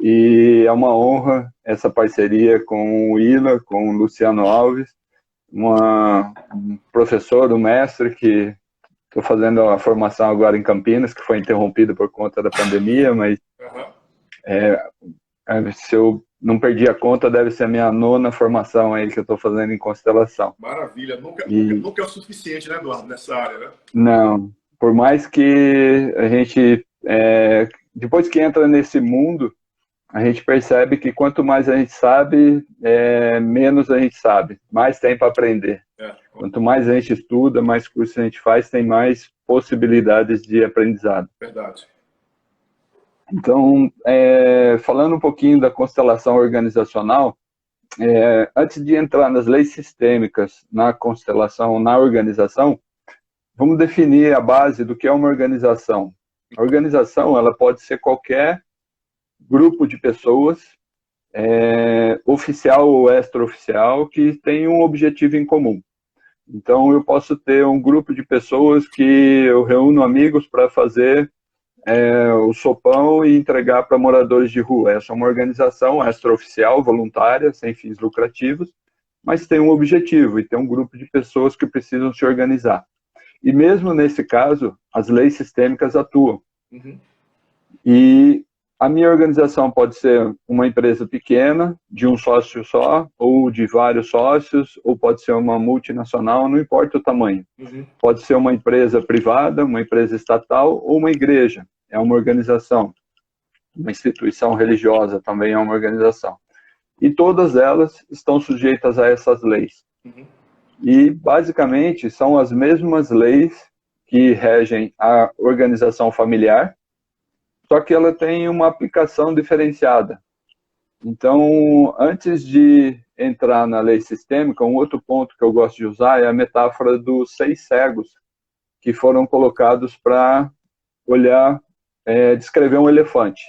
E é uma honra essa parceria com o Ila, com o Luciano Alves, um professor, um mestre que estou fazendo a formação agora em Campinas, que foi interrompida por conta da pandemia, mas Aham. se eu não perdi a conta, deve ser a minha nona formação aí que eu estou fazendo em constelação. Maravilha. Nunca, nunca, E nunca é o suficiente, né, Eduardo, nessa área, né? não, por mais que a gente, depois que entra nesse mundo, a gente percebe que quanto mais a gente sabe, menos a gente sabe, mais tem para aprender. É, Quanto mais a gente estuda, mais cursos a gente faz, tem mais possibilidades de aprendizado. verdade. Então, falando um pouquinho da constelação organizacional, antes de entrar nas leis sistêmicas, na constelação, na organização, vamos definir a base do que é uma organização. A organização, ela pode ser qualquer grupo de pessoas, oficial ou extraoficial, que tem um objetivo em comum. Então, eu posso ter um grupo de pessoas que eu reúno amigos para fazer o sopão e entregar para moradores de rua. Essa é uma organização extraoficial, voluntária, sem fins lucrativos, mas tem um objetivo e tem um grupo de pessoas que precisam se organizar. E mesmo nesse caso, as leis sistêmicas atuam. Uhum. E a minha organização pode ser uma empresa pequena, de um sócio só, ou de vários sócios, ou pode ser uma multinacional, não importa o tamanho. Uhum. Pode ser uma empresa privada, uma empresa estatal ou uma igreja. É uma organização. Uma instituição religiosa também é uma organização. E todas elas estão sujeitas a essas leis. Uhum. E, basicamente, são as mesmas leis que regem a organização familiar, só que ela tem uma aplicação diferenciada. Então, antes de entrar na lei sistêmica, um outro ponto que eu gosto de usar é a metáfora dos 6 cegos que foram colocados para olhar, descrever um elefante.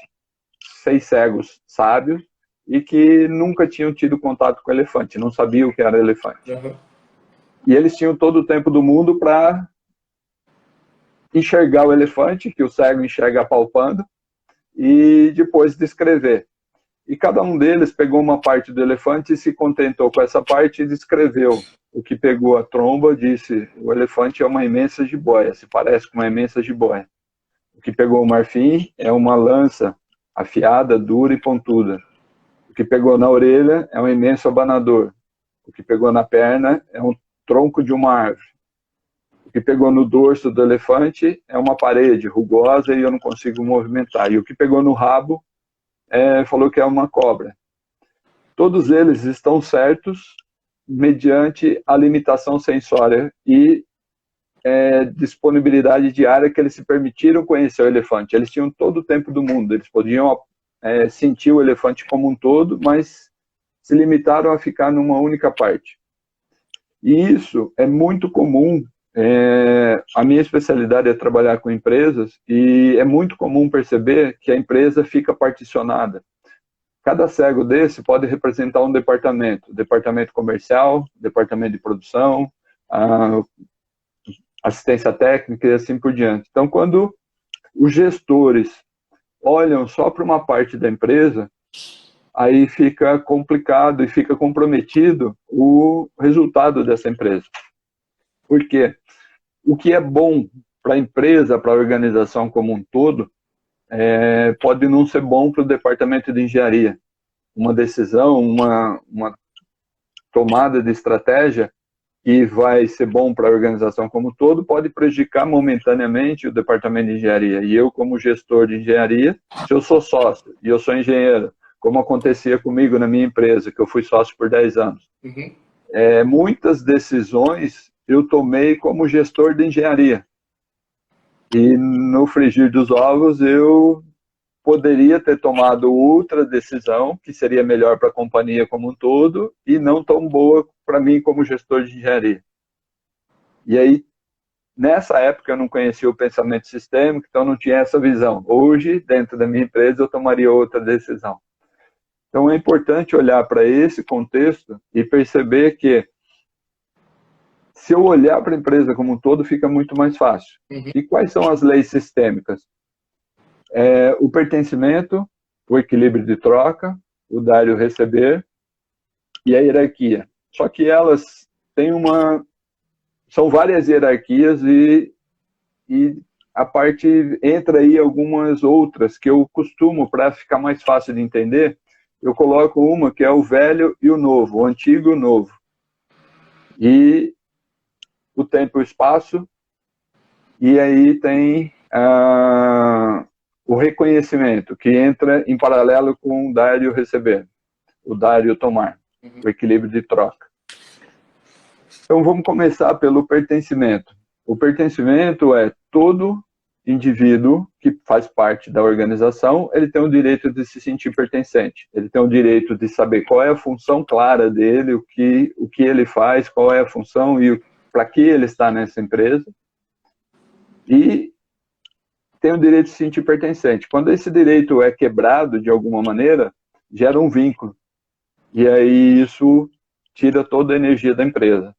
6 cegos sábios e que nunca tinham tido contato com elefante, não sabiam o que era elefante. Uhum. E eles tinham todo o tempo do mundo para enxergar o elefante, que o cego enxerga apalpando, e depois descrever. E cada um deles pegou uma parte do elefante e se contentou com essa parte e descreveu. O que pegou a tromba disse: o elefante é uma imensa jiboia, se parece com uma imensa jiboia. O que pegou o marfim é uma lança afiada, dura e pontuda. O que pegou na orelha é um imenso abanador. O que pegou na perna é um tronco de uma árvore. O que pegou no dorso do elefante é uma parede rugosa e eu não consigo movimentar. E o que pegou no rabo falou que é uma cobra. Todos eles estão certos mediante a limitação sensória e disponibilidade diária que eles se permitiram conhecer o elefante. Eles tinham todo o tempo do mundo, eles podiam sentir o elefante como um todo, mas se limitaram a ficar numa única parte. E isso é muito comum. A minha especialidade é trabalhar com empresas e é muito comum perceber que a empresa fica particionada. Cada cego desse pode representar um departamento comercial, departamento de produção, assistência técnica e assim por diante. Então, quando os gestores olham só para uma parte da empresa, aí fica complicado e fica comprometido o resultado dessa empresa. Por quê? O que é bom para a empresa, para a organização como um todo, pode não ser bom para o departamento de engenharia. Uma decisão, uma tomada de estratégia que vai ser bom para a organização como um todo, pode prejudicar momentaneamente o departamento de engenharia. E eu, como gestor de engenharia, se eu sou sócio e eu sou engenheiro, como acontecia comigo na minha empresa, que eu fui sócio por 10 anos, Uhum. muitas decisões eu tomei como gestor de engenharia. E no frigir dos ovos, eu poderia ter tomado outra decisão, que seria melhor para a companhia como um todo, e não tão boa para mim como gestor de engenharia. E aí, nessa época, eu não conhecia o pensamento sistêmico, então não tinha essa visão. Hoje, dentro da minha empresa, eu tomaria outra decisão. Então, é importante olhar para esse contexto e perceber que, se eu olhar para a empresa como um todo, fica muito mais fácil. Uhum. E quais são as leis sistêmicas? O pertencimento, o equilíbrio de troca, o dar e o receber, e a hierarquia. Só que elas têm são várias hierarquias e a parte entra aí algumas outras que eu costumo, para ficar mais fácil de entender, eu coloco uma que é o velho e o novo, o antigo e o novo. E o tempo e o espaço, e aí tem o reconhecimento, que entra em paralelo com o dar e o receber, o dar e o tomar, o equilíbrio de troca. Então vamos começar pelo pertencimento. O pertencimento é todo indivíduo que faz parte da organização, ele tem o direito de se sentir pertencente, ele tem o direito de saber qual é a função clara dele, o que ele faz, qual é a função e para que ele está nessa empresa, e tem o direito de se sentir pertencente. Quando esse direito é quebrado de alguma maneira, gera um vínculo, e aí isso tira toda a energia da empresa.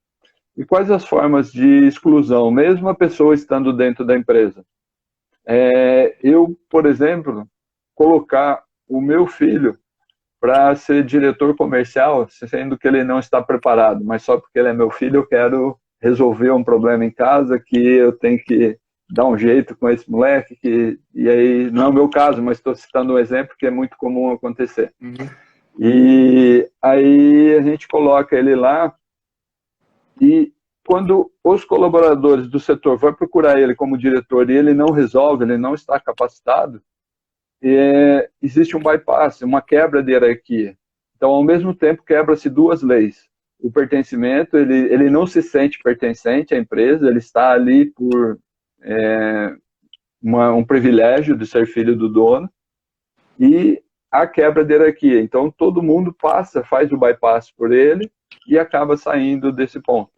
E quais as formas de exclusão, mesmo a pessoa estando dentro da empresa? Eu, por exemplo, colocar o meu filho para ser diretor comercial, sendo que ele não está preparado, mas só porque ele é meu filho, eu quero resolver um problema em casa, que eu tenho que dar um jeito com esse moleque, e aí não é o meu caso, mas estou citando um exemplo que é muito comum acontecer. E aí a gente coloca ele lá, e quando os colaboradores do setor vão procurar ele como diretor e ele não resolve, ele não está capacitado, existe um bypass, uma quebra de hierarquia. Então, ao mesmo tempo, quebra-se duas leis. O pertencimento, ele não se sente pertencente à empresa, ele está ali por um privilégio de ser filho do dono, e a quebra de hierarquia. Então, todo mundo faz o bypass por ele e acaba saindo desse ponto.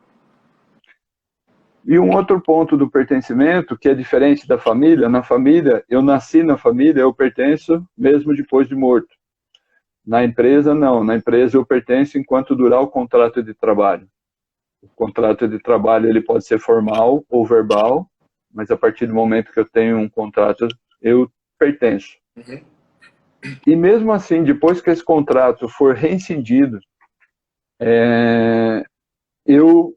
E um outro ponto do pertencimento, que é diferente da família, na família, eu nasci na família, eu pertenço mesmo depois de morto. Na empresa, não. Na empresa, eu pertenço enquanto durar o contrato de trabalho. O contrato de trabalho ele pode ser formal ou verbal, mas a partir do momento que eu tenho um contrato, eu pertenço. E mesmo assim, depois que esse contrato for rescindido, eu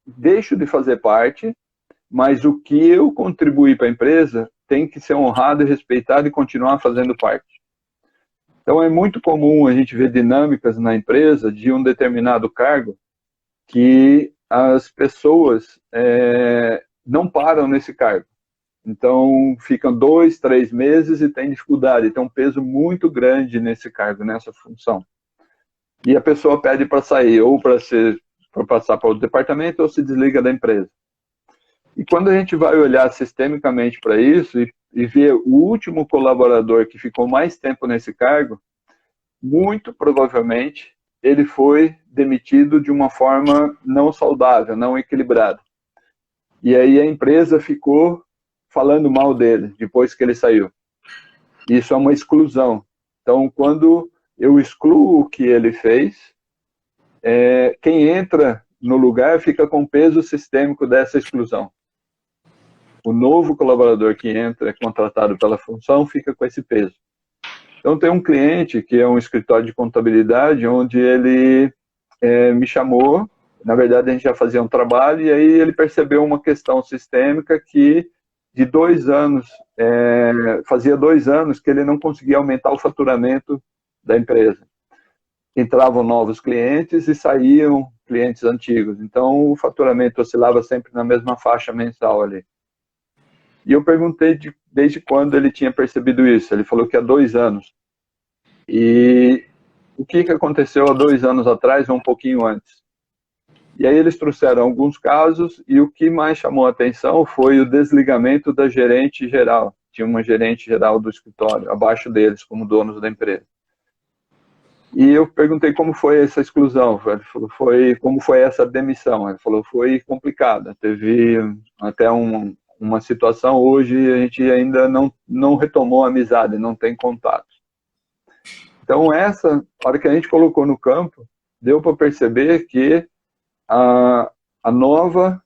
deixo de fazer parte, mas o que eu contribuí para a empresa tem que ser honrado e respeitado e continuar fazendo parte. Então é muito comum a gente ver dinâmicas na empresa de um determinado cargo que as pessoas não param nesse cargo. Então ficam 2, 3 meses e tem dificuldade, tem um peso muito grande nesse cargo, nessa função. E a pessoa pede para sair, ou para passar para outro departamento, ou se desliga da empresa. E quando a gente vai olhar sistemicamente para isso e ver o último colaborador que ficou mais tempo nesse cargo, muito provavelmente ele foi demitido de uma forma não saudável, não equilibrada. E aí a empresa ficou falando mal dele depois que ele saiu. Isso é uma exclusão. Então, quando eu excluo o que ele fez, quem entra no lugar fica com peso sistêmico dessa exclusão. O novo colaborador que entra, é contratado pela função, fica com esse peso. Então, tem um cliente que é um escritório de contabilidade, onde ele me chamou, na verdade a gente já fazia um trabalho, e aí ele percebeu uma questão sistêmica que de 2 anos, fazia 2 anos que ele não conseguia aumentar o faturamento da empresa. Entravam novos clientes e saíam clientes antigos. Então, o faturamento oscilava sempre na mesma faixa mensal ali. E eu perguntei desde quando ele tinha percebido isso. Ele falou que há 2 anos. E o que aconteceu há 2 anos atrás, ou um pouquinho antes? E aí eles trouxeram alguns casos, e o que mais chamou a atenção foi o desligamento da gerente geral. Tinha uma gerente geral do escritório, abaixo deles, como donos da empresa. E eu perguntei como foi essa exclusão. Ele falou, como foi essa demissão? Ele falou, foi complicada. Teve até uma situação, hoje a gente ainda não retomou a amizade, não tem contato. Então essa, hora que a gente colocou no campo, deu para perceber que a nova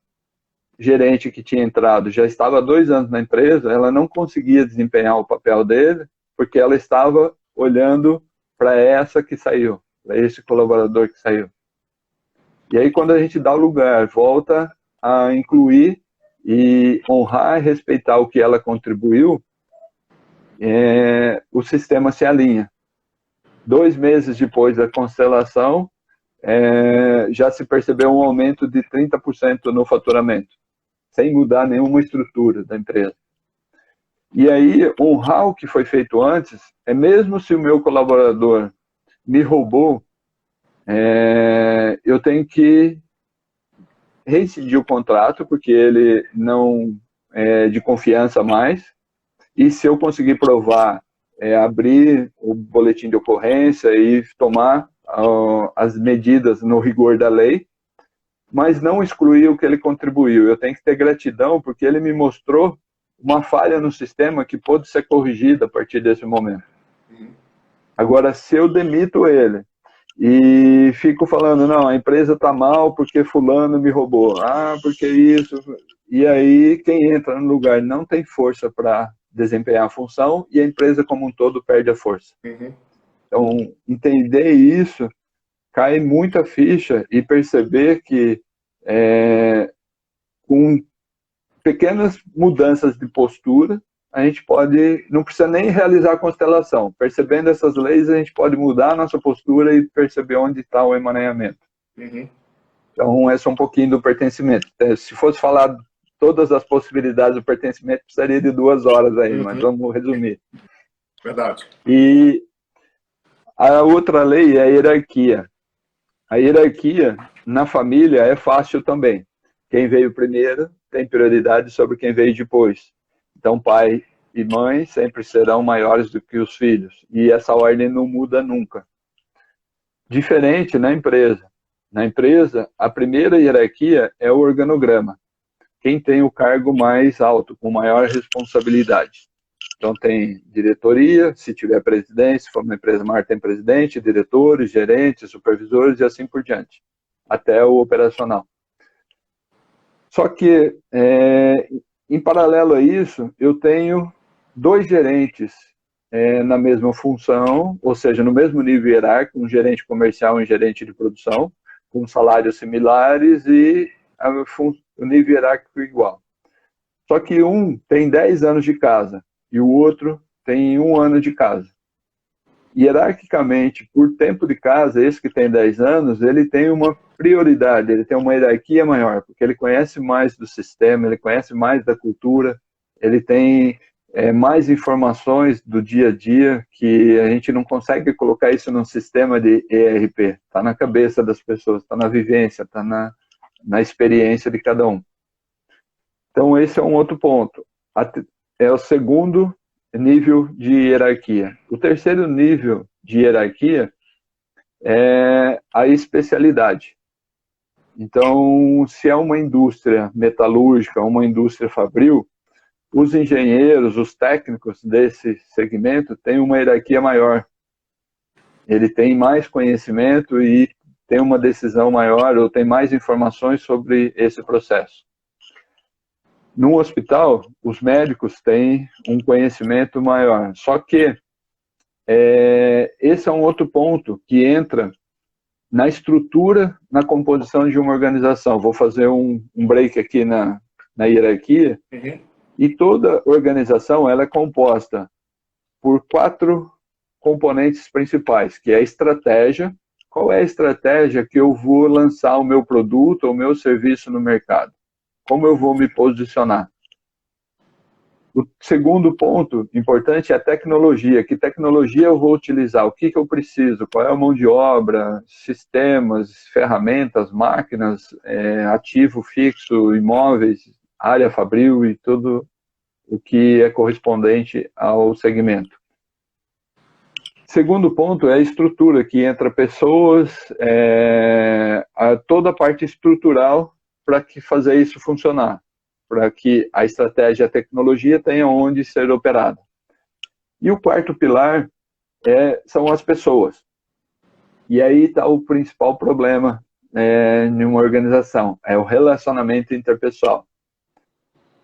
gerente que tinha entrado já estava há 2 anos na empresa, ela não conseguia desempenhar o papel dele, porque ela estava olhando para essa que saiu, para esse colaborador que saiu. E aí, quando a gente dá o lugar, volta a incluir e honrar e respeitar o que ela contribuiu, o sistema se alinha. 2 meses depois da constelação, já se percebeu um aumento de 30% no faturamento, sem mudar nenhuma estrutura da empresa. E aí, honrar o que foi feito antes, mesmo se o meu colaborador me roubou, eu tenho que rescindir o contrato, porque ele não é de confiança mais, e se eu conseguir provar, abrir o boletim de ocorrência e tomar as medidas no rigor da lei, mas não excluir o que ele contribuiu. Eu tenho que ter gratidão, porque ele me mostrou uma falha no sistema que pode ser corrigida a partir desse momento. Agora, se eu demito ele e fico falando, não, a empresa está mal porque fulano me roubou, porque isso, e aí quem entra no lugar não tem força para desempenhar a função e a empresa como um todo perde a força. Então, entender isso, cai muita ficha e perceber que com pequenas mudanças de postura, a gente pode, não precisa nem realizar a constelação. Percebendo essas leis, a gente pode mudar a nossa postura e perceber onde está o emaranhamento. Então, esse é um pouquinho do pertencimento. Se fosse falar todas as possibilidades do pertencimento, precisaria de 2 horas aí, mas vamos resumir. Verdade. E a outra lei é a hierarquia. A hierarquia, na família, é fácil também. Quem veio primeiro tem prioridade sobre quem veio depois. Então, pai e mãe sempre serão maiores do que os filhos. E essa ordem não muda nunca. Diferente na empresa. Na empresa, a primeira hierarquia é o organograma. Quem tem o cargo mais alto, com maior responsabilidade. Então, tem diretoria, se tiver presidente, se for uma empresa maior, tem presidente, diretores, gerentes, supervisores e assim por diante. Até o operacional. Só que, em paralelo a isso, eu tenho 2 gerentes na mesma função, ou seja, no mesmo nível hierárquico, um gerente comercial e um gerente de produção, com salários similares e o nível hierárquico igual. Só que um tem 10 anos de casa e o outro tem 1 ano de casa. Hierarquicamente, por tempo de casa, esse que tem 10 anos, ele tem uma prioridade, ele tem uma hierarquia maior, porque ele conhece mais do sistema, ele conhece mais da cultura, ele tem mais informações do dia a dia, que a gente não consegue colocar isso num sistema de ERP. Está na cabeça das pessoas, está na vivência, está na experiência de cada um. Então, esse é um outro ponto. É o segundo nível de hierarquia. O terceiro nível de hierarquia é a especialidade. Então, se é uma indústria metalúrgica, uma indústria fabril, os engenheiros, os técnicos desse segmento têm uma hierarquia maior. Ele tem mais conhecimento e tem uma decisão maior ou tem mais informações sobre esse processo. No hospital, os médicos têm um conhecimento maior. Só que esse é um outro ponto que entra na estrutura, na composição de uma organização. Vou fazer um break aqui na hierarquia. E toda organização ela é composta por 4 componentes principais, que é a estratégia. Qual é a estratégia que eu vou lançar o meu produto ou o meu serviço no mercado? Como eu vou me posicionar? O segundo ponto importante é a tecnologia. Que tecnologia eu vou utilizar? O que eu preciso? Qual é a mão de obra? Sistemas, ferramentas, máquinas, ativo fixo, imóveis, área fabril e tudo o que é correspondente ao segmento. Segundo ponto é a estrutura, que entra pessoas, toda a parte estrutural para que fazer isso funcionar, para que a estratégia e a tecnologia tenham onde ser operada. E o quarto pilar são as pessoas. E aí está o principal problema em uma organização, é o relacionamento interpessoal.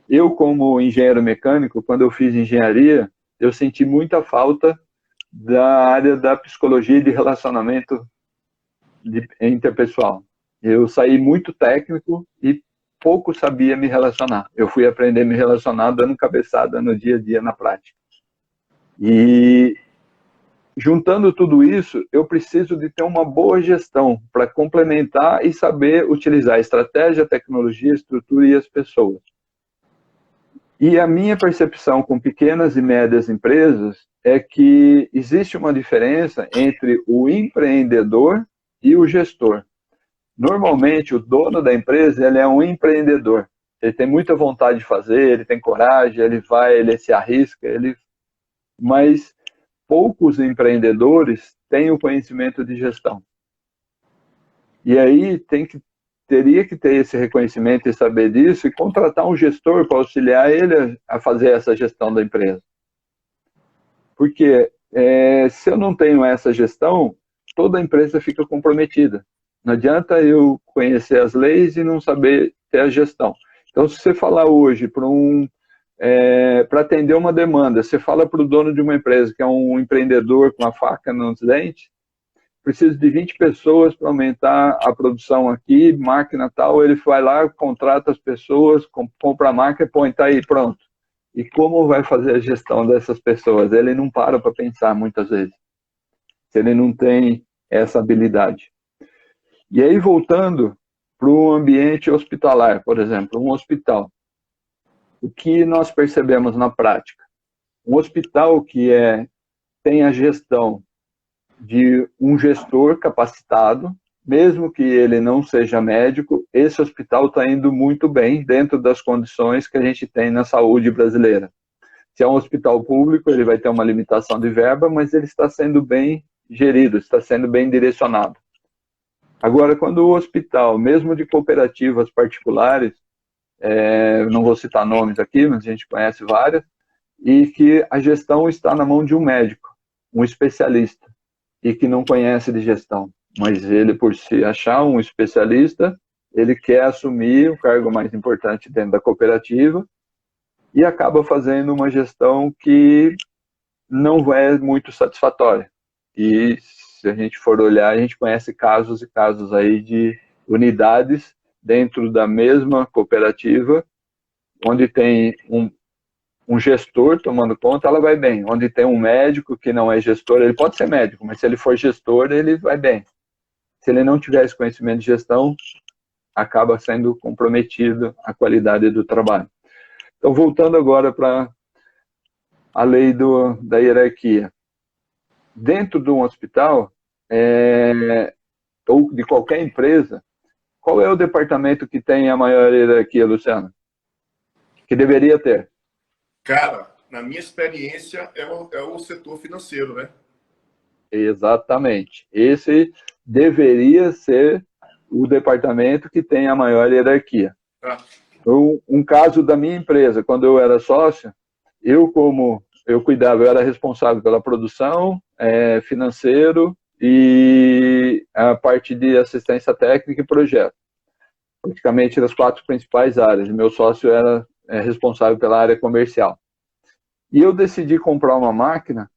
Eu, como engenheiro mecânico, quando eu fiz engenharia, eu senti muita falta da área da psicologia e de relacionamento interpessoal. Eu saí muito técnico e pouco sabia me relacionar. Eu fui aprender a me relacionar dando cabeçada no dia a dia, na prática. E juntando tudo isso, eu preciso de ter uma boa gestão para complementar e saber utilizar a estratégia, a tecnologia, a estrutura e as pessoas. E a minha percepção com pequenas e médias empresas é que existe uma diferença entre o empreendedor e o gestor. Normalmente, o dono da empresa, ele é um empreendedor. Ele tem muita vontade de fazer, ele tem coragem, ele vai, ele se arrisca, mas poucos empreendedores têm o conhecimento de gestão. E aí teria que ter esse reconhecimento e saber disso e contratar um gestor para auxiliar ele a fazer essa gestão da empresa. Porque se eu não tenho essa gestão, toda a empresa fica comprometida. Não adianta eu conhecer as leis e não saber ter a gestão. Então, se você falar hoje para atender uma demanda, você fala para o dono de uma empresa, que é um empreendedor com a faca nos dentes, preciso de 20 pessoas para aumentar a produção aqui, máquina tal, ele vai lá, contrata as pessoas, compra a máquina, põe, tá aí, pronto. E como vai fazer a gestão dessas pessoas? Ele não para pensar muitas vezes, se ele não tem essa habilidade. E aí, voltando para o ambiente hospitalar, por exemplo, um hospital. O que nós percebemos na prática? Um hospital que tem a gestão de um gestor capacitado, mesmo que ele não seja médico, esse hospital está indo muito bem dentro das condições que a gente tem na saúde brasileira. Se é um hospital público, ele vai ter uma limitação de verba, mas ele está sendo bem gerido, está sendo bem direcionado. Agora, quando o hospital, mesmo de cooperativas particulares, não vou citar nomes aqui, mas a gente conhece várias, e que a gestão está na mão de um médico, um especialista, e que não conhece de gestão. Mas ele, por se achar um especialista, ele quer assumir o cargo mais importante dentro da cooperativa e acaba fazendo uma gestão que não é muito satisfatória. E se a gente for olhar, a gente conhece casos e casos aí de unidades dentro da mesma cooperativa, onde tem um gestor tomando conta, ela vai bem. Onde tem um médico que não é gestor, ele pode ser médico, mas se ele for gestor, ele vai bem. Se ele não tiver esse conhecimento de gestão, acaba sendo comprometido a qualidade do trabalho. Então, voltando agora para a lei da hierarquia. Dentro de um hospital, ou de qualquer empresa, qual é o departamento que tem a maior hierarquia, Luciano? Que deveria ter? Cara, na minha experiência, é o setor financeiro, né? Exatamente. Esse deveria ser o departamento que tem a maior hierarquia. Um caso da minha empresa, quando eu era sócio, eu era responsável pela produção, financeiro e a parte de assistência técnica e projeto. Praticamente das 4 principais áreas. Meu sócio era responsável pela área comercial. E eu decidi comprar uma máquina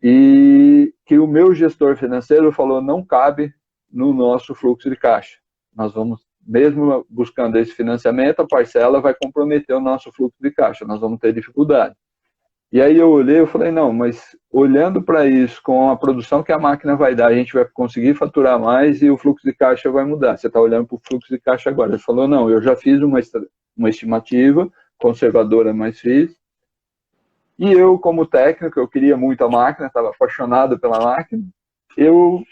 e que o meu gestor financeiro falou, não cabe no nosso fluxo de caixa. Nós vamos, mesmo buscando esse financiamento, a parcela vai comprometer o nosso fluxo de caixa, nós vamos ter dificuldade. E aí eu olhei, eu falei, não, mas olhando para isso, com a produção que a máquina vai dar, a gente vai conseguir faturar mais e o fluxo de caixa vai mudar. Você está olhando para o fluxo de caixa agora. Ele falou, não, eu já fiz uma estimativa conservadora, mas fiz. E eu, como técnico, eu queria muito a máquina, estava apaixonado pela máquina, eu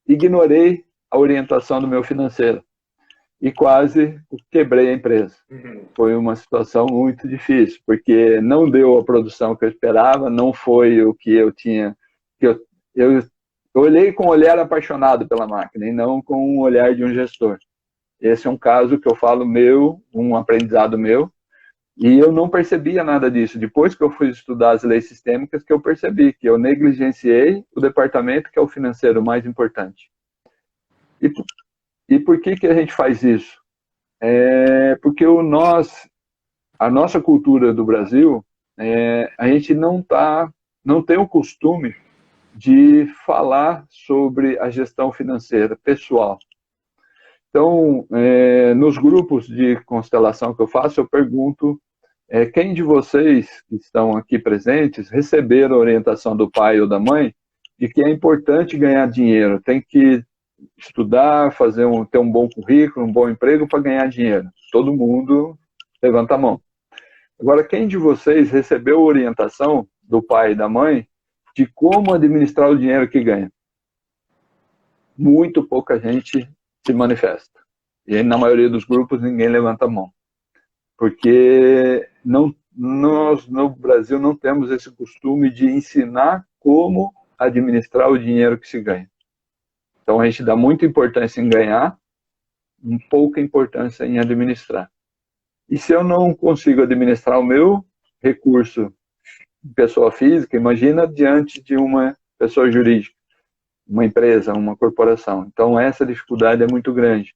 ignorei a orientação do meu financeiro e quase quebrei a empresa. Foi uma situação muito difícil, porque não deu a produção que eu esperava, não foi o que eu tinha. Eu olhei com um olhar apaixonado pela máquina e não com um olhar de um gestor. Esse é um caso que eu falo meu, um aprendizado meu, e eu não percebia nada disso. Depois que eu fui estudar as leis sistêmicas, que eu percebi que eu negligenciei o departamento que é o financeiro mais importante. E por que a gente faz isso? Porque a nossa cultura do Brasil, a gente não tem o costume de falar sobre a gestão financeira pessoal. Então, nos grupos de constelação que eu faço, eu pergunto quem de vocês que estão aqui presentes receberam a orientação do pai ou da mãe de que é importante ganhar dinheiro, tem que estudar, ter um bom currículo, um bom emprego para ganhar dinheiro. Todo mundo levanta a mão. Agora, quem de vocês recebeu orientação do pai e da mãe de como administrar o dinheiro que ganha? Muito pouca gente se manifesta. E aí, na maioria dos grupos, ninguém levanta a mão. Porque nós, no Brasil, não temos esse costume de ensinar como administrar o dinheiro que se ganha. Então, a gente dá muita importância em ganhar, pouca importância em administrar. E se eu não consigo administrar o meu recurso de pessoa física, imagina diante de uma pessoa jurídica, uma empresa, uma corporação. Então, essa dificuldade é muito grande.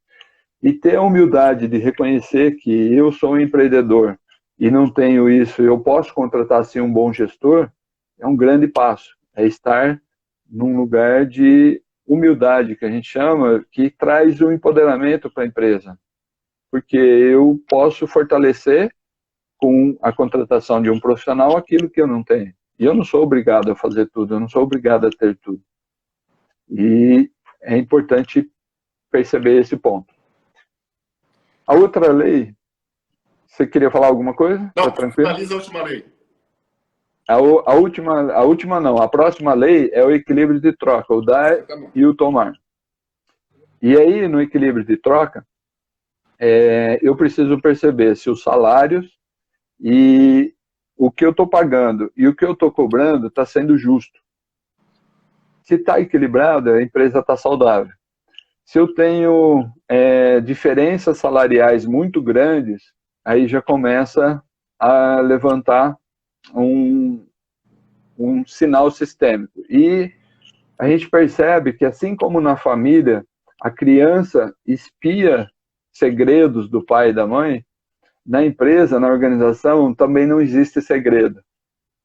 E ter a humildade de reconhecer que eu sou um empreendedor e não tenho isso, eu posso contratar, sim, um bom gestor, é um grande passo. É estar num lugar de humildade, que a gente chama, que traz o empoderamento para a empresa. Porque eu posso fortalecer com a contratação de um profissional aquilo que eu não tenho. E eu não sou obrigado a fazer tudo, eu não sou obrigado a ter tudo. E é importante perceber esse ponto. A outra lei, você queria falar alguma coisa? Não, tá tranquilo? finaliza a última lei. A última não, a próxima lei é o equilíbrio de troca, o dar e o tomar. E aí, no equilíbrio de troca, eu preciso perceber se os salários e o que eu estou pagando e o que eu estou cobrando está sendo justo. Se está equilibrado, a empresa está saudável. Se eu tenho diferenças salariais muito grandes, aí já começa a levantar um sinal sistêmico. E a gente percebe que, assim como na família, a criança espia segredos do pai e da mãe, na empresa, na organização, também não existe segredo.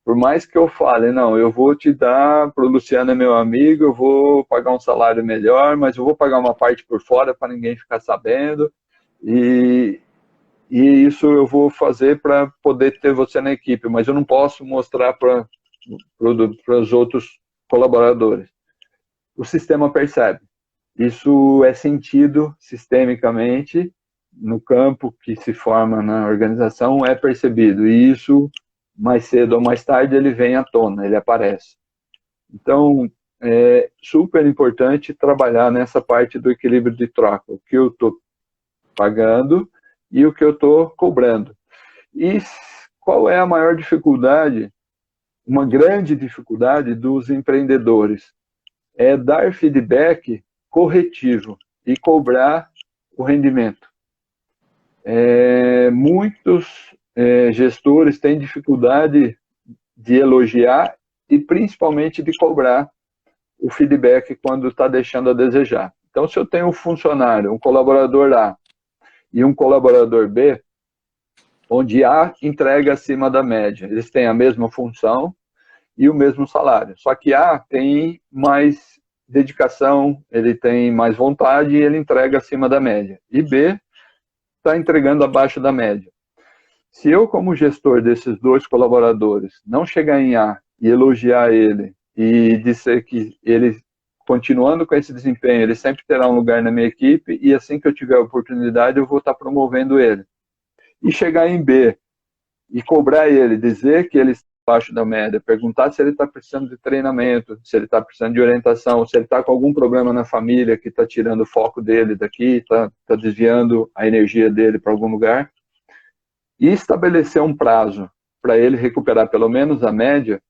Por mais que eu fale, não, eu vou te dar, para o Luciano é meu amigo, eu vou pagar um salário melhor, mas eu vou pagar uma parte por fora para ninguém ficar sabendo, e isso eu vou fazer para poder ter você na equipe, mas eu não posso mostrar para os outros colaboradores. O sistema percebe. Isso é sentido sistemicamente no campo que se forma na organização, é percebido, e isso, mais cedo ou mais tarde, ele vem à tona, ele aparece. Então, é super importante trabalhar nessa parte do equilíbrio de troca, o que eu estou pagando e o que eu estou cobrando. E qual é a maior dificuldade, uma grande dificuldade dos empreendedores? É dar feedback corretivo e cobrar o rendimento. Muitos gestores têm dificuldade de elogiar e principalmente de cobrar o feedback quando está deixando a desejar. Então, se eu tenho um funcionário, um colaborador A e um colaborador B, onde A entrega acima da média, eles têm a mesma função e o mesmo salário. Só que A tem mais dedicação, ele tem mais vontade e ele entrega acima da média. E B está entregando abaixo da média. Se eu, como gestor desses dois colaboradores, não chegar em A e elogiar ele e dizer que ele, continuando com esse desempenho, ele sempre terá um lugar na minha equipe e assim que eu tiver a oportunidade eu vou estar promovendo ele. E chegar em B e cobrar ele, dizer que ele está abaixo da média, perguntar se ele está precisando de treinamento, se ele está precisando de orientação, se ele está com algum problema na família que está tirando o foco dele daqui, está desviando a energia dele para algum lugar, e estabelecer um prazo para ele recuperar pelo menos a média,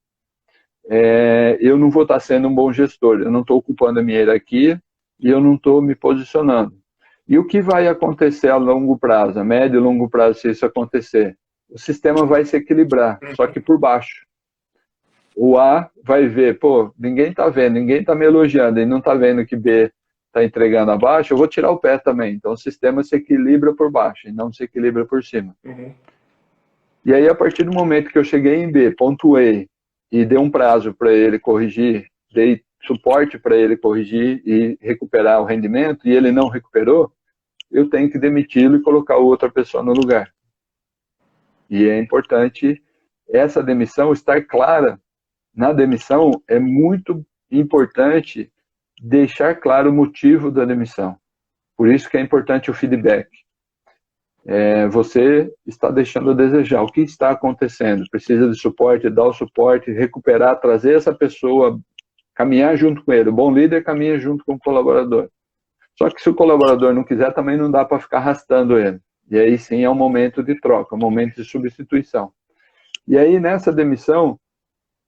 eu não vou estar sendo um bom gestor, eu não estou ocupando a minha hierarquia e eu não estou me posicionando. E o que vai acontecer a longo prazo, a médio e longo prazo, se isso acontecer? O sistema vai se equilibrar, só que por baixo. O A vai ver, pô, ninguém está vendo, ninguém está me elogiando, e não está vendo que B está entregando abaixo, eu vou tirar o pé também. Então o sistema se equilibra por baixo, e não se equilibra por cima. E aí, a partir do momento que eu cheguei em B, pontuei, e dei um prazo para ele corrigir dei suporte para ele corrigir e recuperar o rendimento, e ele não recuperou, eu tenho que demiti-lo e colocar outra pessoa no lugar. E é importante essa demissão estar clara. Na demissão, é muito importante deixar claro o motivo da demissão. Por isso que é importante o feedback. Você está deixando a desejar. O que está acontecendo? Precisa de suporte, dar o suporte, recuperar, trazer essa pessoa, caminhar junto com ele. O bom líder caminha junto com o colaborador. Só que se o colaborador não quiser, também não dá para ficar arrastando ele. E aí sim é um momento de troca, um momento de substituição. E aí nessa demissão,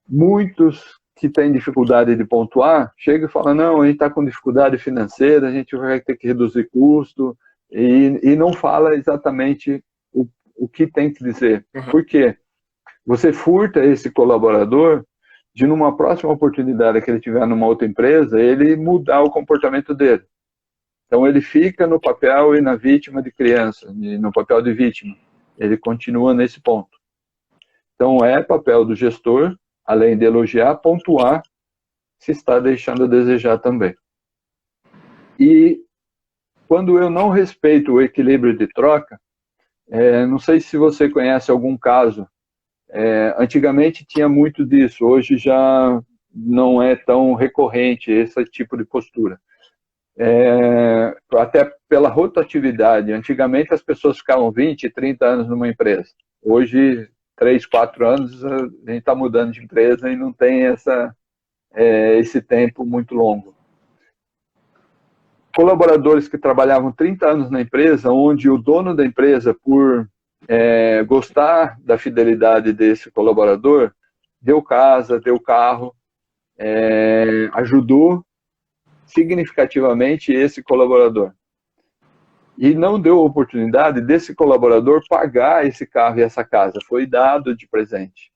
muitos que têm dificuldade de pontuar, chegam e falam, não, a gente está com dificuldade financeira, a gente vai ter que reduzir custo, e não fala exatamente o que tem que dizer. Por quê? Você furta esse colaborador de, numa próxima oportunidade que ele tiver numa outra empresa, ele mudar o comportamento dele. Então ele fica no papel e na vítima de criança, no papel de vítima. Ele continua nesse ponto. Então é papel do gestor, além de elogiar, pontuar se está deixando a desejar também. E quando eu não respeito o equilíbrio de troca, não sei se você conhece algum caso, antigamente tinha muito disso, hoje já não é tão recorrente esse tipo de postura. Até pela rotatividade, antigamente as pessoas ficavam 20, 30 anos numa empresa, hoje 3, 4 anos a gente está mudando de empresa e não tem esse tempo muito longo. Colaboradores que trabalhavam 30 anos na empresa, onde o dono da empresa, por gostar da fidelidade desse colaborador, deu casa, deu carro, ajudou significativamente esse colaborador. E não deu oportunidade desse colaborador pagar esse carro e essa casa, foi dado de presente.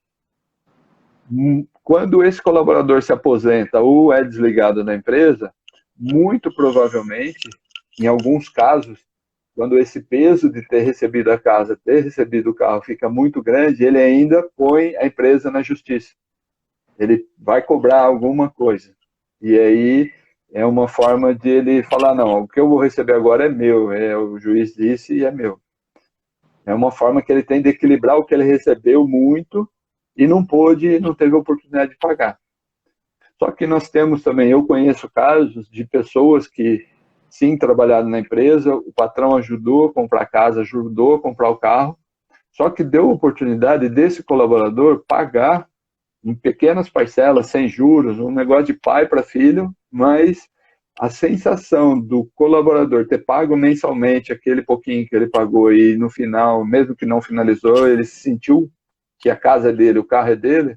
Quando esse colaborador se aposenta ou é desligado da empresa, muito provavelmente, em alguns casos, quando esse peso de ter recebido a casa, ter recebido o carro fica muito grande, ele ainda põe a empresa na justiça. Ele vai cobrar alguma coisa. E aí é uma forma de ele falar, não, o que eu vou receber agora é meu, o juiz disse e é meu. É uma forma que ele tem de equilibrar o que ele recebeu muito e não teve oportunidade de pagar. Só que nós temos também, eu conheço casos de pessoas que sim trabalharam na empresa, o patrão ajudou a comprar a casa, ajudou a comprar o carro, só que deu a oportunidade desse colaborador pagar em pequenas parcelas, sem juros, um negócio de pai para filho, mas a sensação do colaborador ter pago mensalmente aquele pouquinho que ele pagou e no final, mesmo que não finalizou, ele sentiu que a casa é dele, o carro é dele,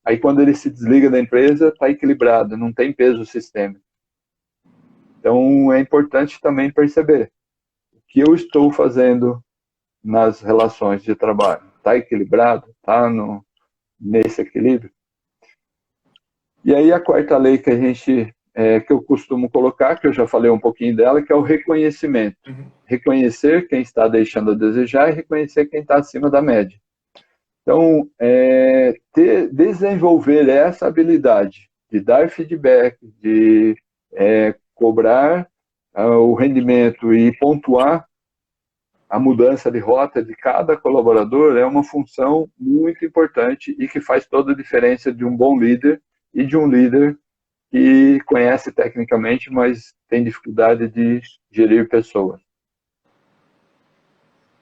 aí quando ele se desliga da empresa, está equilibrado, não tem peso sistêmico. Então é importante também perceber o que eu estou fazendo nas relações de trabalho. Está equilibrado? Está nesse equilíbrio? E aí a quarta lei que que eu costumo colocar, que eu já falei um pouquinho dela, que é o reconhecimento. Reconhecer quem está deixando a desejar e reconhecer quem está acima da média. Então, desenvolver essa habilidade de dar feedback, de cobrar o rendimento e pontuar a mudança de rota de cada colaborador é uma função muito importante e que faz toda a diferença de um bom líder e de um líder que conhece tecnicamente, mas tem dificuldade de gerir pessoas.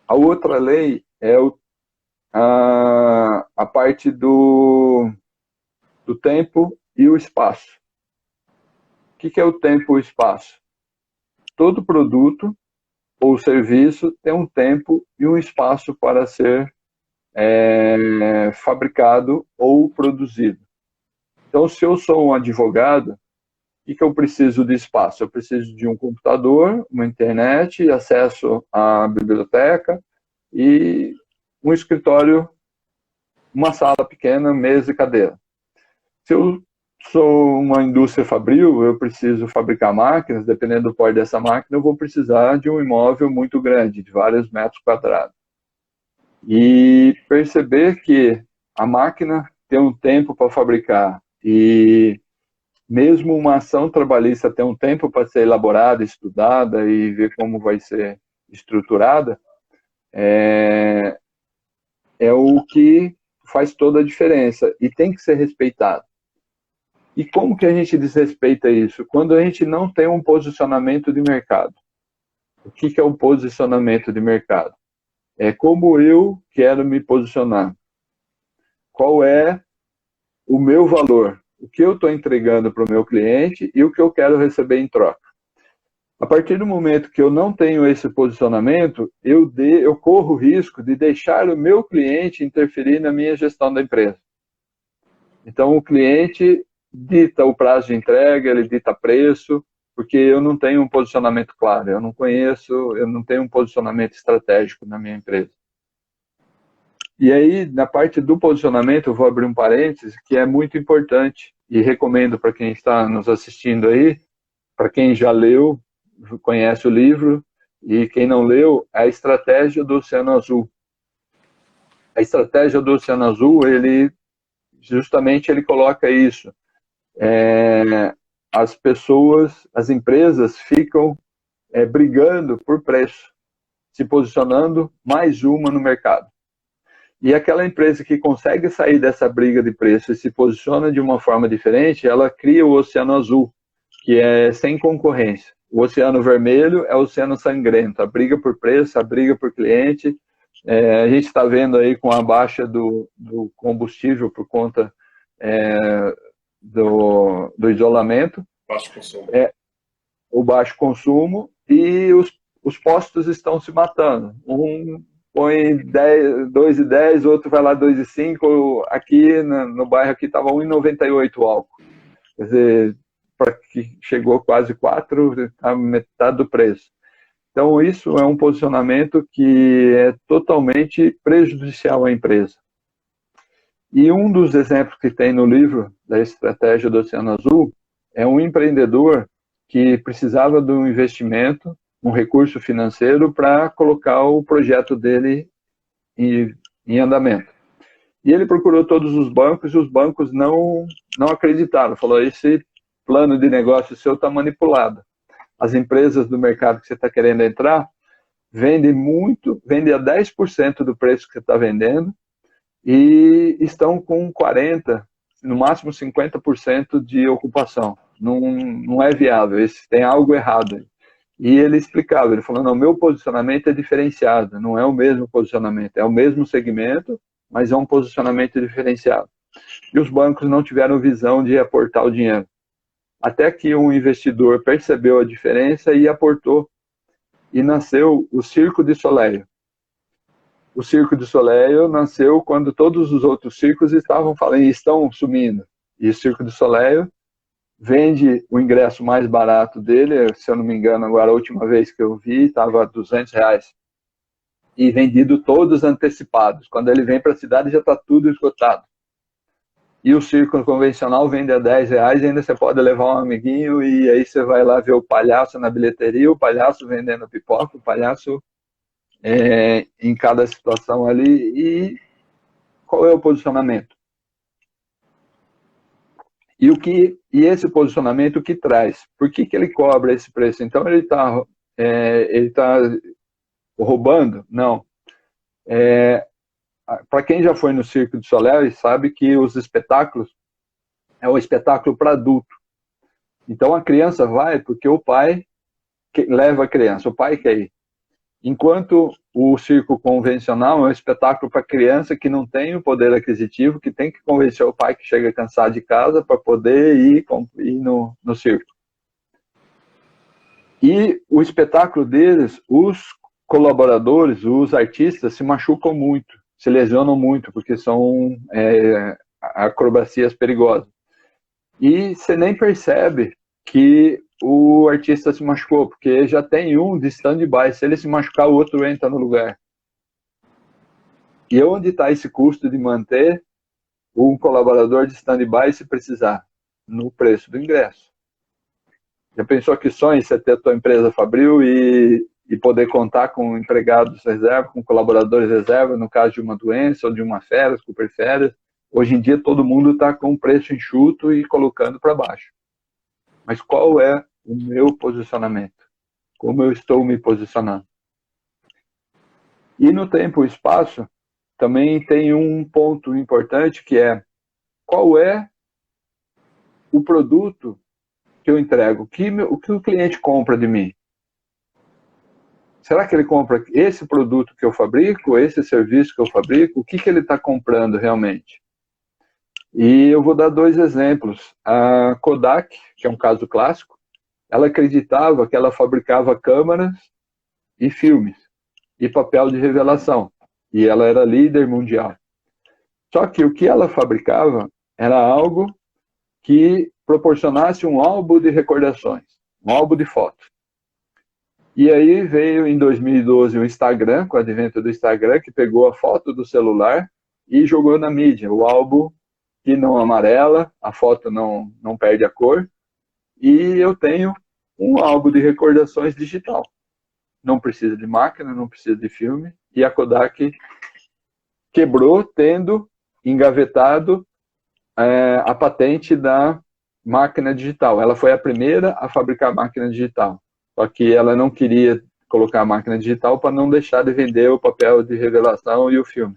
A outra lei é a parte do tempo e o espaço. O que é o tempo e o espaço? Todo produto ou serviço tem um tempo e um espaço para ser fabricado ou produzido. Então, se eu sou um advogado, o que eu preciso de espaço? Eu preciso de um computador, uma internet, acesso à biblioteca e um escritório, uma sala pequena, mesa e cadeira. Se eu sou uma indústria fabril, eu preciso fabricar máquinas, dependendo do porte dessa máquina, eu vou precisar de um imóvel muito grande, de vários metros quadrados. E perceber que a máquina tem um tempo para fabricar e mesmo uma ação trabalhista tem um tempo para ser elaborada, estudada e ver como vai ser estruturada, é o que faz toda a diferença e tem que ser respeitado. E como que a gente desrespeita isso? Quando a gente não tem um posicionamento de mercado. O que é um posicionamento de mercado? É como eu quero me posicionar. Qual é o meu valor? O que eu estou entregando para o meu cliente e o que eu quero receber em troca. A partir do momento que eu não tenho esse posicionamento, eu corro o risco de deixar o meu cliente interferir na minha gestão da empresa. Então, o cliente dita o prazo de entrega, ele dita preço, porque eu não tenho um posicionamento claro, eu não tenho um posicionamento estratégico na minha empresa. E aí, na parte do posicionamento, eu vou abrir um parênteses, que é muito importante, e recomendo para quem está nos assistindo aí, para quem já leu, conhece o livro, e quem não leu, é a Estratégia do Oceano Azul. A Estratégia do Oceano Azul, ele coloca isso. As pessoas, as empresas ficam brigando por preço, se posicionando mais uma no mercado. E aquela empresa que consegue sair dessa briga de preço e se posiciona de uma forma diferente, ela cria o Oceano Azul, que é sem concorrência. O Oceano Vermelho é o Oceano Sangrento, a briga por preço, a briga por cliente. A gente está vendo aí com a baixa do combustível por conta do isolamento, Baixo consumo. o baixo consumo, e os postos estão se matando. Um põe 2,10, outro vai lá 2,5. Aqui no bairro aqui estava 1,98 o álcool. Quer dizer, para que chegou quase 4, está metade do preço. Então, isso é um posicionamento que é totalmente prejudicial à empresa. E um dos exemplos que tem no livro da Estratégia do Oceano Azul é um empreendedor que precisava de um investimento, um recurso financeiro para colocar o projeto dele em andamento. E ele procurou todos os bancos e os bancos não acreditaram. Falou, esse plano de negócio seu está manipulado. As empresas do mercado que você está querendo entrar vendem a 10% do preço que você está vendendo e estão com 40%, no máximo 50% de ocupação. Não é viável, tem algo errado aí. E ele explicava, ele falou, não, meu posicionamento é diferenciado, não é o mesmo posicionamento, é o mesmo segmento, mas é um posicionamento diferenciado. E os bancos não tiveram visão de aportar o dinheiro. Até que um investidor percebeu a diferença e aportou. E nasceu o Circo de Soleil. O Circo de Soleil nasceu quando todos os outros circos estão sumindo. E o Circo de Soleil vende o ingresso mais barato dele, se eu não me engano, agora a última vez que eu vi, estava R$200. E vendido todos antecipados. Quando ele vem para a cidade já está tudo esgotado. E o circo convencional vende a R$10, ainda você pode levar um amiguinho e aí você vai lá ver o palhaço na bilheteria, o palhaço vendendo pipoca, o palhaço em cada situação ali. E qual é o posicionamento? E esse posicionamento, o que traz? Por que ele cobra esse preço? Então ele tá roubando? Não. Para quem já foi no Circo de Soleil, sabe que os espetáculos é um espetáculo para adulto. Então a criança vai porque o pai leva a criança, o pai quer ir. Enquanto o circo convencional é um espetáculo para criança que não tem o poder aquisitivo, que tem que convencer o pai que chega cansado de casa para poder ir no circo. E o espetáculo deles, os colaboradores, os artistas se machucam muito, se lesionam muito, porque são acrobacias perigosas. E você nem percebe que o artista se machucou, porque já tem um de stand-by. Se ele se machucar, o outro entra no lugar. E onde está esse custo de manter um colaborador de stand-by se precisar? No preço do ingresso. Já pensou que sonho você ter a tua empresa fabril e poder contar com empregados reserva, com colaboradores reserva, no caso de uma doença ou de uma férias, super férias? Hoje em dia todo mundo está com preço enxuto e colocando para baixo. mas qual é o meu posicionamento? Como eu estou me posicionando? E no tempo e espaço, também tem um ponto importante que é qual é o produto que eu entrego? O que o cliente compra de mim? Será que ele compra esse produto que eu fabrico, esse serviço que eu fabrico? O que ele está comprando realmente? E eu vou dar 2 exemplos. A Kodak, que é um caso clássico, ela acreditava que ela fabricava câmeras e filmes e papel de revelação. E ela era líder mundial. Só que o que ela fabricava era algo que proporcionasse um álbum de recordações, um álbum de fotos. E aí veio em 2012 o Instagram, com o advento do Instagram, que pegou a foto do celular e jogou na mídia. O álbum que não amarela, a foto não perde a cor. E eu tenho um álbum de recordações digital. Não precisa de máquina, não precisa de filme. E a Kodak quebrou, tendo engavetado a patente da máquina digital. Ela foi a primeira a fabricar máquina digital. Só que ela não queria colocar a máquina digital para não deixar de vender o papel de revelação e o filme.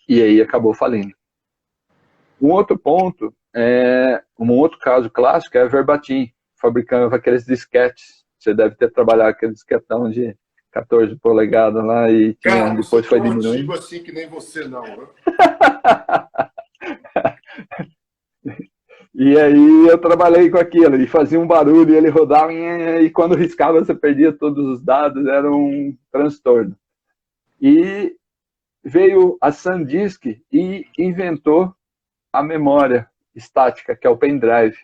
E aí acabou falindo. Um outro ponto, um outro caso clássico é a Verbatim, fabricando aqueles disquetes. Você deve ter trabalhado aquele disquetão de 14 polegadas lá e Cara, depois foi diminuindo. diminuindo. Assim que nem você não, né? E aí eu trabalhei com aquilo, e fazia um barulho, e ele rodava, e quando riscava você perdia todos os dados, era um transtorno. E veio a SanDisk e inventou a memória estática, que é o pendrive.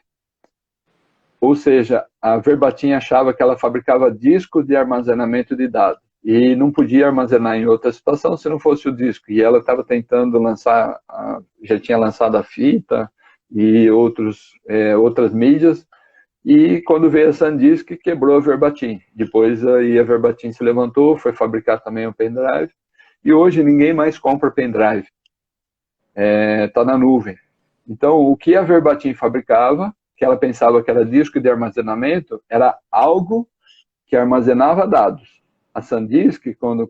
Ou seja, a Verbatim achava que ela fabricava disco de armazenamento de dados, e não podia armazenar em outra situação se não fosse o disco. E ela estava tentando lançar, já tinha lançado a fita, e outras mídias, e quando veio a SanDisk, quebrou a Verbatim. Depois aí a Verbatim se levantou, foi fabricar também o pendrive, e hoje ninguém mais compra pendrive, está na nuvem. Então, o que a Verbatim fabricava, que ela pensava que era disco de armazenamento, era algo que armazenava dados. A SanDisk, com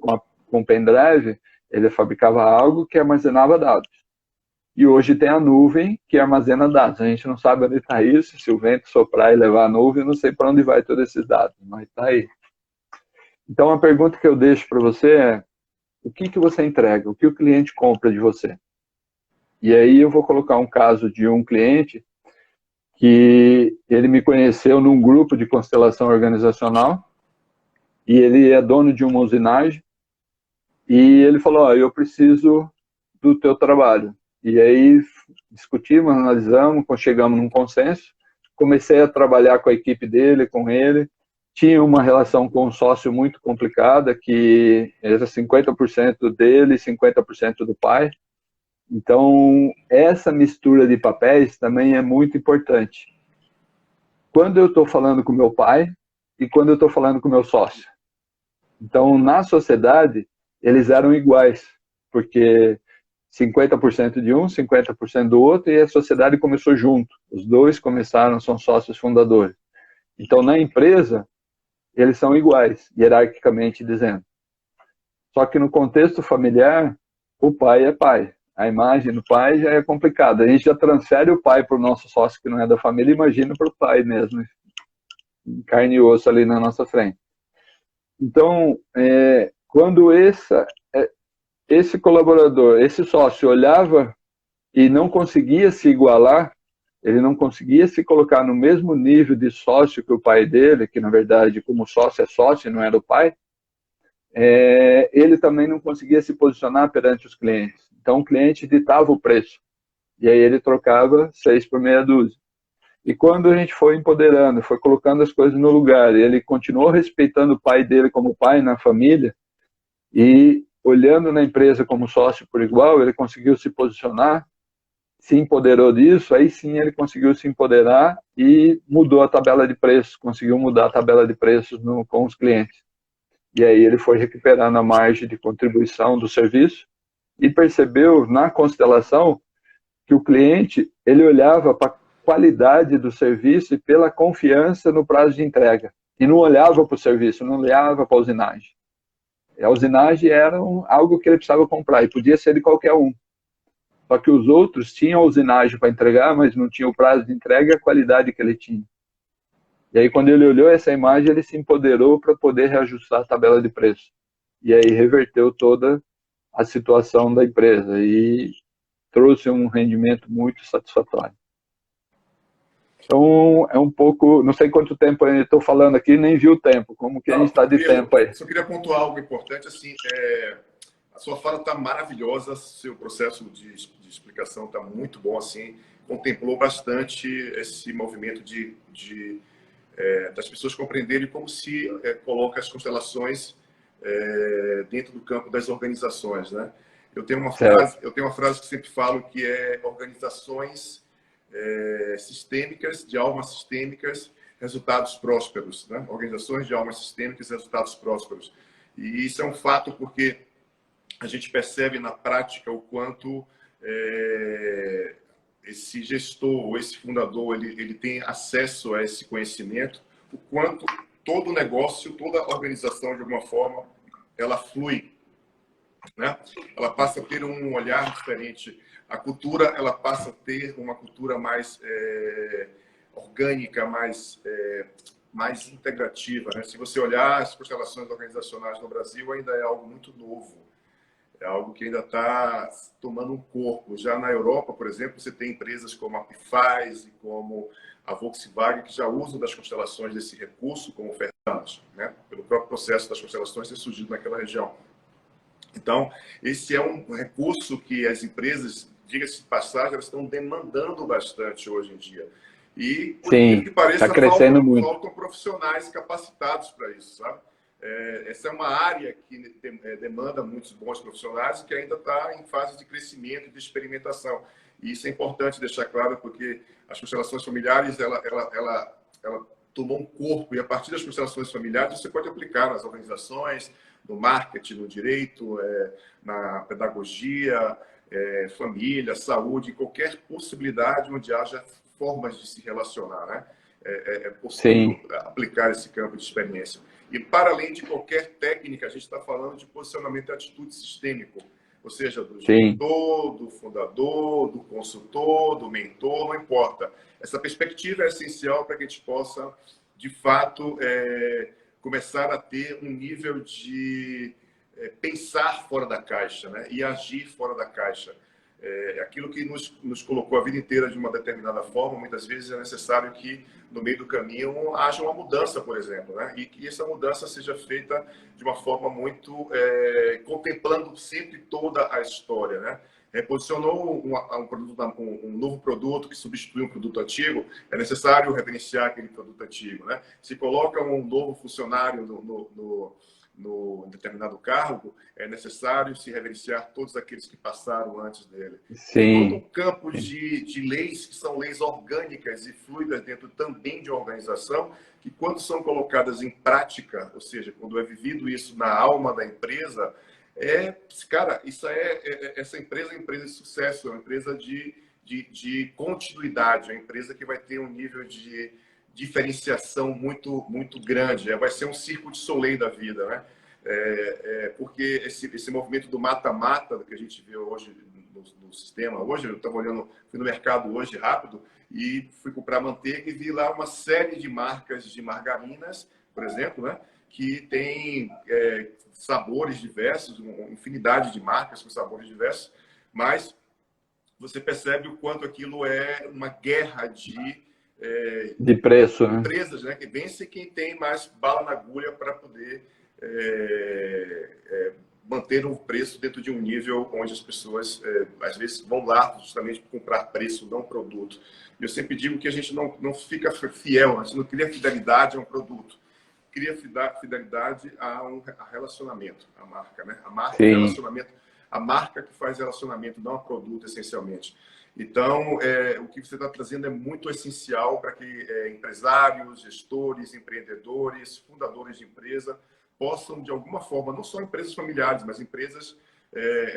o pendrive, ele fabricava algo que armazenava dados. E hoje tem a nuvem que armazena dados. A gente não sabe onde está isso, se o vento soprar e levar a nuvem, eu não sei para onde vai todos esses dados, mas está aí. Então, a pergunta que eu deixo para você é, o que você entrega? O que o cliente compra de você? E aí eu vou colocar um caso de um cliente que ele me conheceu num grupo de constelação organizacional, e ele é dono de uma usinagem, e ele falou, eu preciso do teu trabalho. E aí discutimos, analisamos, chegamos num consenso, comecei a trabalhar com a equipe dele, com ele, tinha uma relação com um sócio muito complicada, que era 50% dele e 50% do pai. Então, essa mistura de papéis também é muito importante. Quando eu estou falando com meu pai e quando eu estou falando com meu sócio. Então, na sociedade, eles eram iguais, porque 50% de um, 50% do outro, e a sociedade começou junto. Os dois começaram, são sócios fundadores. Então, na empresa, eles são iguais, hierarquicamente dizendo. Só que no contexto familiar, o pai é pai. A imagem do pai já é complicada. A gente já transfere o pai para o nosso sócio que não é da família, imagina para o pai mesmo, carne e osso ali na nossa frente. Então, quando esse colaborador, esse sócio olhava e não conseguia se igualar, ele não conseguia se colocar no mesmo nível de sócio que o pai dele, que na verdade como sócio é sócio, não era o pai, ele também não conseguia se posicionar perante os clientes. Então o cliente ditava o preço, e aí ele trocava 6 por meia dúzia. E quando a gente foi empoderando, foi colocando as coisas no lugar, ele continuou respeitando o pai dele como pai na família, e olhando na empresa como sócio por igual, ele conseguiu se posicionar, se empoderou disso, aí sim ele conseguiu se empoderar e mudou a tabela de preços, conseguiu mudar a tabela de preços com os clientes. E aí ele foi recuperando a margem de contribuição do serviço e percebeu na constelação que o cliente, ele olhava para qualidade do serviço e pela confiança no prazo de entrega. E não olhava para o serviço, não olhava para a usinagem. A usinagem era algo que ele precisava comprar e podia ser de qualquer um. Só que os outros tinham a usinagem para entregar, mas não tinham o prazo de entrega e a qualidade que ele tinha. E aí, quando ele olhou essa imagem, ele se empoderou para poder reajustar a tabela de preço. E aí reverteu toda a situação da empresa e trouxe um rendimento muito satisfatório. Então, é um pouco... Não sei quanto tempo eu estou falando aqui, nem vi o tempo. Como que a gente está de tempo aí? Só queria pontuar algo importante. Assim, a sua fala está maravilhosa, seu processo de explicação está muito bom. Assim, contemplou bastante esse movimento das pessoas compreenderem como se coloca as constelações dentro do campo das organizações, né? Eu tenho uma frase que sempre falo que é organizações sistêmicas, de almas sistêmicas, resultados prósperos, né? Organizações de almas sistêmicas, resultados prósperos. E isso é um fato porque a gente percebe na prática o quanto esse gestor ou esse fundador ele tem acesso a esse conhecimento, o quanto todo negócio, toda organização, de alguma forma, ela flui, né? Ela passa a ter um olhar diferente. A cultura, ela passa a ter uma cultura mais orgânica, mais integrativa, né? Se você olhar as constelações organizacionais no Brasil, ainda é algo muito novo. É algo que ainda está tomando um corpo. Já na Europa, por exemplo, você tem empresas como a Pfizer, como a Volkswagen, que já usam das constelações desse recurso como ferramentas, né? Pelo próprio processo das constelações ter surgido naquela região. Então, esse é um recurso que as empresas, diga-se de passagem, elas estão demandando bastante hoje em dia. E, por que pareça, faltam profissionais capacitados para isso, sabe? Essa é uma área que demanda muitos bons profissionais e que ainda está em fase de crescimento e de experimentação. E isso é importante deixar claro, porque as constelações familiares, ela tomou um corpo, e a partir das constelações familiares você pode aplicar nas organizações, no marketing, no direito, na pedagogia, família, saúde, qualquer possibilidade onde haja formas de se relacionar, né? É possível aplicar esse campo de experiência. E, para além de qualquer técnica, a gente está falando de posicionamento e atitude sistêmico, ou seja, do gestor, do fundador, do consultor, do mentor, não importa. Essa perspectiva é essencial para que a gente possa, de fato, começar a ter um nível de pensar fora da caixa, né? E agir fora da caixa. Aquilo que nos colocou a vida inteira de uma determinada forma, muitas vezes é necessário que, no meio do caminho, haja uma mudança, por exemplo, né? E que essa mudança seja feita de uma forma muito... contemplando sempre toda a história, né? Reposicionou um novo produto que substitui um produto antigo, é necessário reverenciar aquele produto antigo, né? Se coloca um novo funcionário no determinado cargo, é necessário se reverenciar todos aqueles que passaram antes dele. Tem todo um campo de leis que são leis orgânicas e fluidas dentro também de organização, que quando são colocadas em prática, ou seja, quando é vivido isso na alma da empresa, cara, essa empresa é uma empresa de sucesso, é uma empresa de continuidade, é uma empresa que vai ter um nível de diferenciação muito, muito grande. Vai ser um circo de Soleil da vida, né? Porque esse movimento do mata-mata que a gente vê hoje no sistema, hoje eu estava olhando, fui no mercado hoje rápido e fui comprar manteiga e vi lá uma série de marcas de margarinas, por exemplo, né? Que tem sabores diversos, uma infinidade de marcas com sabores diversos, mas você percebe o quanto aquilo é uma guerra de preço, né? Empresas, né, que vence quem tem mais bala na agulha para poder manter um preço dentro de um nível onde as pessoas às vezes vão lá justamente para comprar preço, não produto. Eu sempre digo que a gente não fica fiel, a gente não cria fidelidade a um produto, cria fidelidade a relacionamento, a marca, né? A marca é relacionamento, a marca que faz relacionamento, não a produto essencialmente. Então, o que você está trazendo é muito essencial para que empresários, gestores, empreendedores, fundadores de empresa possam, de alguma forma, não só empresas familiares, mas empresas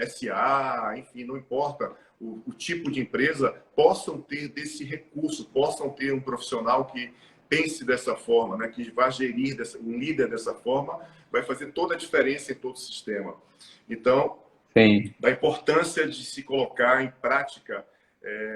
SA, enfim, não importa o tipo de empresa, possam ter desse recurso, possam ter um profissional que pense dessa forma, né? Que vai gerir, um líder dessa forma, vai fazer toda a diferença em todo o sistema. Então, Sim. da importância de se colocar em prática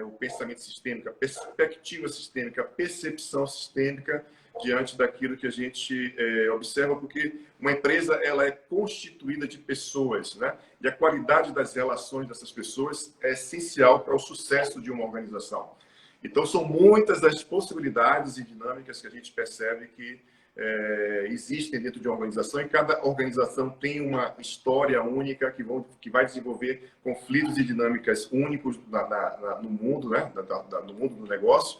o pensamento sistêmico, a perspectiva sistêmica, a percepção sistêmica diante daquilo que a gente observa, porque uma empresa ela é constituída de pessoas, né? E a qualidade das relações dessas pessoas é essencial para o sucesso de uma organização. Então, são muitas as possibilidades e dinâmicas que a gente percebe que existem dentro de uma organização, e cada organização tem uma história única que vai desenvolver conflitos e dinâmicas únicos no mundo, né? No mundo do negócio.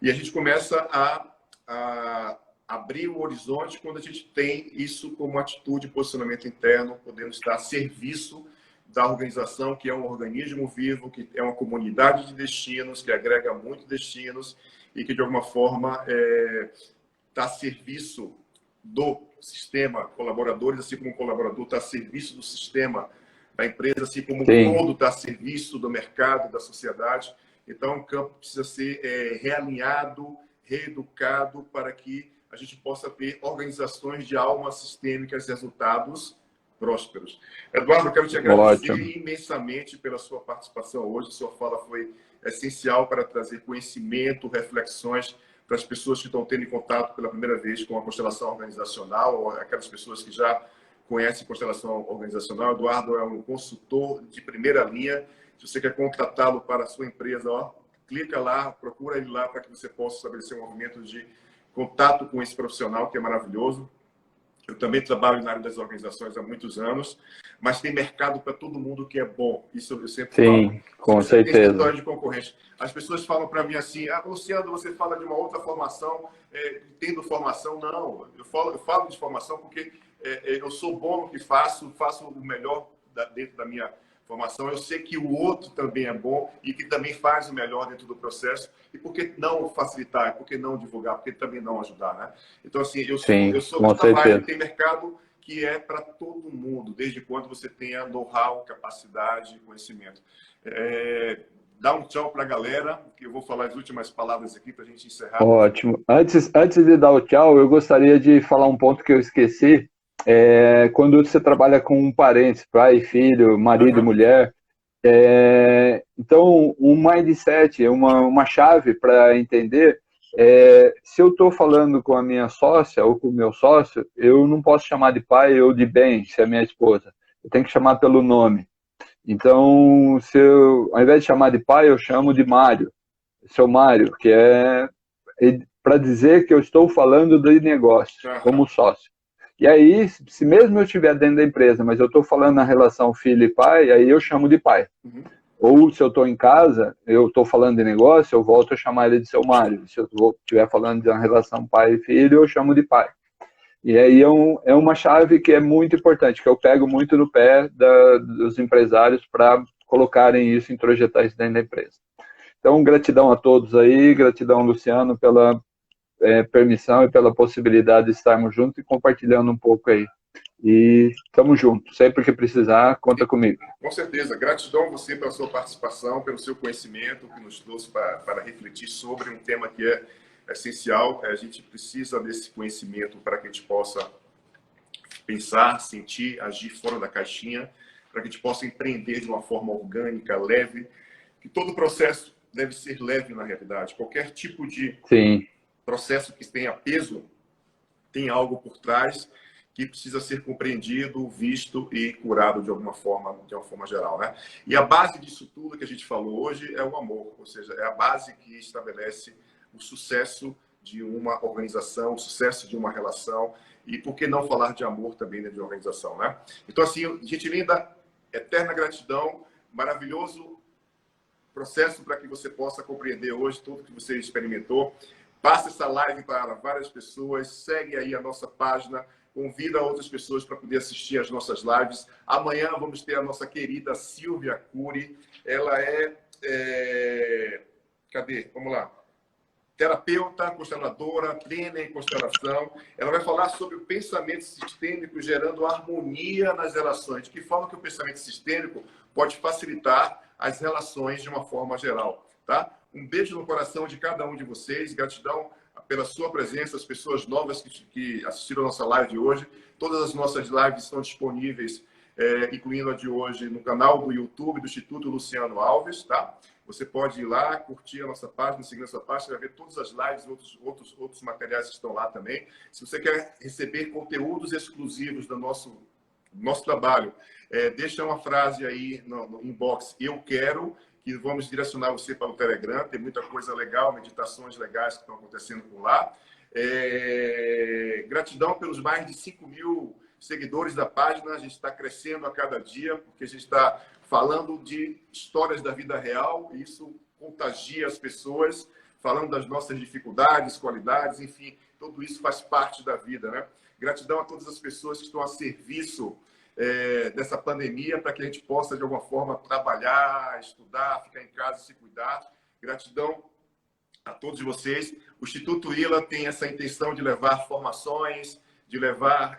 E a gente começa a abrir o horizonte quando a gente tem isso como atitude, posicionamento interno, podemos estar a serviço da organização, que é um organismo vivo, que é uma comunidade de destinos, que agrega muitos destinos e que, de alguma forma, está a serviço do sistema, colaboradores, assim como o colaborador está a serviço do sistema da empresa, assim como o todo está a serviço do mercado, da sociedade. Então, o campo precisa ser realinhado, reeducado, para que a gente possa ter organizações de almas sistêmicas e resultados prósperos. Eduardo, eu quero te agradecer imensamente pela sua participação hoje. Sua fala foi essencial para trazer conhecimento, reflexões para as pessoas que estão tendo contato pela primeira vez com a constelação organizacional, ou aquelas pessoas que já conhecem constelação organizacional. Eduardo é um consultor de primeira linha. Se você quer contratá-lo para a sua empresa, clica lá, procura ele lá para que você possa estabelecer um movimento de contato com esse profissional, que é maravilhoso. Eu também trabalho na área das organizações há muitos anos, mas tem mercado para todo mundo que é bom. Isso eu sempre falo. Sim, com certeza. Tem história de concorrente. As pessoas falam para mim assim, Luciano, você fala de uma outra formação, tendo formação. Não, eu falo de formação porque eu sou bom no que faço o melhor dentro da minha formação. Eu sei que o outro também é bom e que também faz o melhor dentro do processo. E por que não facilitar? Por que não divulgar? Por que também não ajudar, né? Então, assim, eu sou dessa vibe. Tem mercado que é para todo mundo, desde quando você tenha know-how, capacidade e conhecimento. Dá um tchau para a galera, que eu vou falar as últimas palavras aqui para a gente encerrar. Ótimo. Antes de dar o tchau, eu gostaria de falar um ponto que eu esqueci. Quando você trabalha com um parente, pai, filho, marido, mulher, então um mindset, uma chave para entender, se eu estou falando com a minha sócia ou com o meu sócio, eu não posso chamar de pai ou de bem, se é minha esposa. Eu tenho que chamar pelo nome. Então, ao invés de chamar de pai, eu chamo de Mário, seu Mário, que é para dizer que eu estou falando de negócio, como sócio. E aí, se mesmo eu estiver dentro da empresa, mas eu estou falando na relação filho e pai, aí eu chamo de pai. Ou se eu estou em casa, eu estou falando de negócio, eu volto a chamar ele de seu Mário. Se eu estiver falando de uma relação pai e filho, eu chamo de pai. E aí é uma chave que é muito importante, que eu pego muito no pé dos empresários para colocarem isso, introjetar isso dentro da empresa. Então, gratidão a todos aí, gratidão, Luciano, pela permissão e pela possibilidade de estarmos juntos e compartilhando um pouco aí. E estamos juntos. Sempre que precisar, conta comigo. Com certeza. Gratidão a você pela sua participação, pelo seu conhecimento que nos trouxe para refletir sobre um tema que é essencial. A gente precisa desse conhecimento para que a gente possa pensar, sentir, agir fora da caixinha, para que a gente possa empreender de uma forma orgânica, leve, que todo processo deve ser leve na realidade. Qualquer tipo de processo que tenha peso tem algo por trás que precisa ser compreendido, visto e curado de uma forma geral, né? E a base disso tudo que a gente falou hoje é o amor, ou seja, é a base que estabelece o sucesso de uma organização, o sucesso de uma relação, e por que não falar de amor também dentro de uma organização, né? Então, assim, gente linda, eterna gratidão, maravilhoso processo para que você possa compreender hoje tudo que você experimentou. Passa essa live para várias pessoas, segue aí a nossa página, convida outras pessoas para poder assistir às nossas lives. Amanhã vamos ter a nossa querida Silvia Cury. Ela cadê? Vamos lá. terapeuta, consteladora, treina em constelação. Ela vai falar sobre o pensamento sistêmico gerando harmonia nas relações. De que forma que o pensamento sistêmico pode facilitar as relações de uma forma geral, tá? Um beijo no coração de cada um de vocês. Gratidão pela sua presença, as pessoas novas que assistiram a nossa live de hoje. Todas as nossas lives estão disponíveis, incluindo a de hoje, no canal do YouTube do Instituto Luciano Alves, tá? Você pode ir lá, curtir a nossa página, seguir a nossa página, você vai ver todas as lives, outros materiais que estão lá também. Se você quer receber conteúdos exclusivos do nosso trabalho, deixa uma frase aí no inbox, eu quero, que vamos direcionar você para o Telegram. Tem muita coisa legal, meditações legais que estão acontecendo por lá. Gratidão pelos mais de 5.000 seguidores da página. A gente está crescendo a cada dia, porque a gente está falando de histórias da vida real. E isso contagia as pessoas, falando das nossas dificuldades, qualidades, enfim, tudo isso faz parte da vida, né? Gratidão a todas as pessoas que estão a serviço dessa pandemia, para que a gente possa, de alguma forma, trabalhar, estudar, ficar em casa, se cuidar. Gratidão a todos vocês. O Instituto ILA tem essa intenção de levar formações, de levar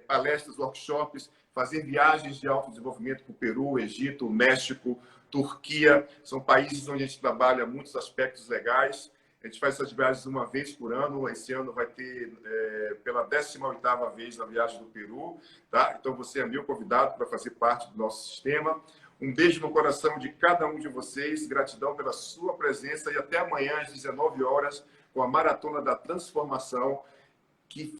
palestras, workshops, fazer viagens de autodesenvolvimento para o Peru, Egito, México, Turquia. São países onde a gente trabalha muitos aspectos legais. A gente faz essas viagens uma vez por ano. Esse ano vai ter pela 18ª vez a viagem do Peru, tá? Então você é meu convidado para fazer parte do nosso sistema. Um beijo no coração de cada um de vocês. Gratidão pela sua presença e até amanhã às 19 horas com a Maratona da Transformação, que